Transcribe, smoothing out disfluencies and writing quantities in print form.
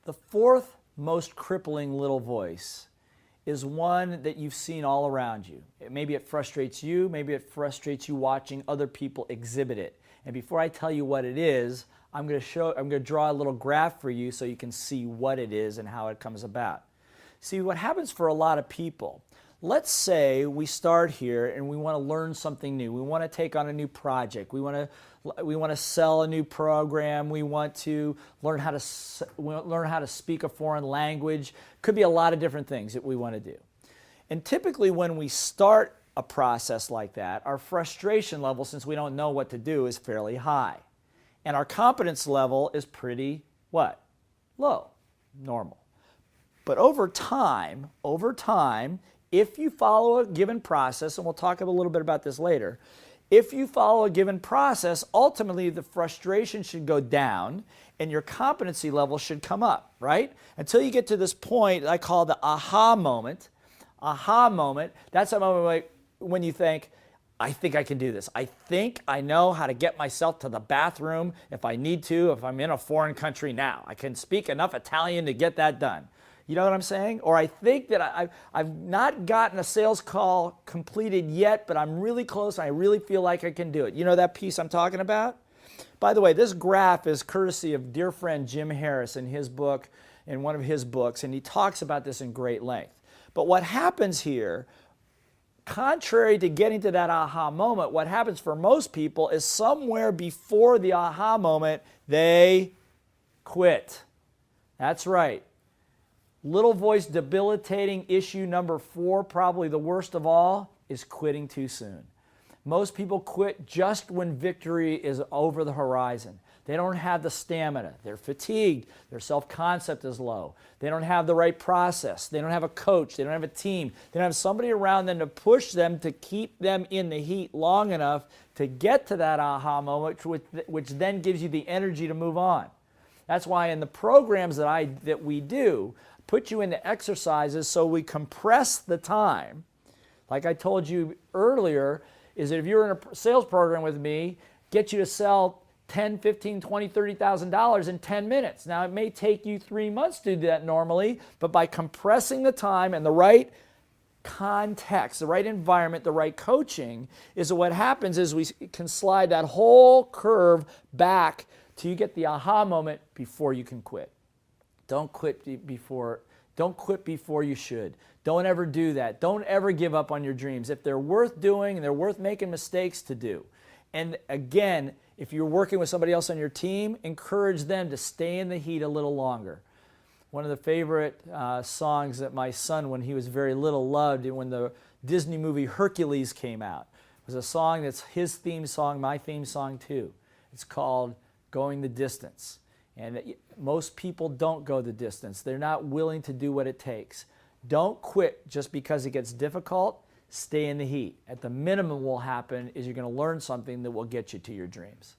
The fourth most crippling little voice is one that you've seen all around you. Maybe it frustrates you, maybe it frustrates you watching other people exhibit it. And before I tell you what it is, I'm going to draw a little graph for you so you can see what it is and how it comes about. See, what happens for a lot of people, let's say we start here and we want to learn something new. We want to take on a new project. We want to sell a new program. We want to learn how to speak a foreign language. Could be a lot of different things that we want to do. And typically when we start a process like that, our frustration level, since we don't know what to do, is fairly high. And our competence level is pretty, what? Low, normal. But over time, if you follow a given process, and we'll talk a little bit about this later, if you follow a given process, ultimately the frustration should go down and your competency level should come up, right? Until you get to this point I call the aha moment. Aha moment, that's a moment when you think, I think I can do this. I think I know how to get myself to the bathroom if I need to, if I'm in a foreign country now. I can speak enough Italian to get that done. You know what I'm saying? Or I think that I've not gotten a sales call completed yet, but I'm really close and I really feel like I can do it. You know that piece I'm talking about? By the way, this graph is courtesy of dear friend Jim Harris in one of his books, and he talks about this in great length. But what happens here, contrary to getting to that aha moment, what happens for most people is somewhere before the aha moment, they quit. That's right. Little voice debilitating issue number 4, probably the worst of all, is quitting too soon. Most people quit just when victory is over the horizon. They don't have the stamina. They're fatigued. Their self-concept is low. They don't have the right process. They don't have a coach. They don't have a team. They don't have somebody around them to push them to keep them in the heat long enough to get to that aha moment, which then gives you the energy to move on. That's why in the programs that we do, put you into exercises so we compress the time. Like I told you earlier, is that if you're in a sales program with me, get you to sell $10, $15, $20, $30,000 in 10 minutes. Now it may take you 3 months to do that normally, but by compressing the time and the right context, the right environment, the right coaching, is what happens is we can slide that whole curve back till you get the aha moment before you can quit. Don't quit before you should. Don't ever do that. Don't ever give up on your dreams. If they're worth doing and they're worth making mistakes, to do. And again, if you're working with somebody else on your team, encourage them to stay in the heat a little longer. One of the favorite songs that my son, when he was very little, loved, and when the Disney movie Hercules came out, was a song that's his theme song, my theme song too. It's called Going the Distance. And most people don't go the distance. They're not willing to do what it takes. Don't quit just because it gets difficult. Stay in the heat. At the minimum, what will happen is you're going to learn something that will get you to your dreams.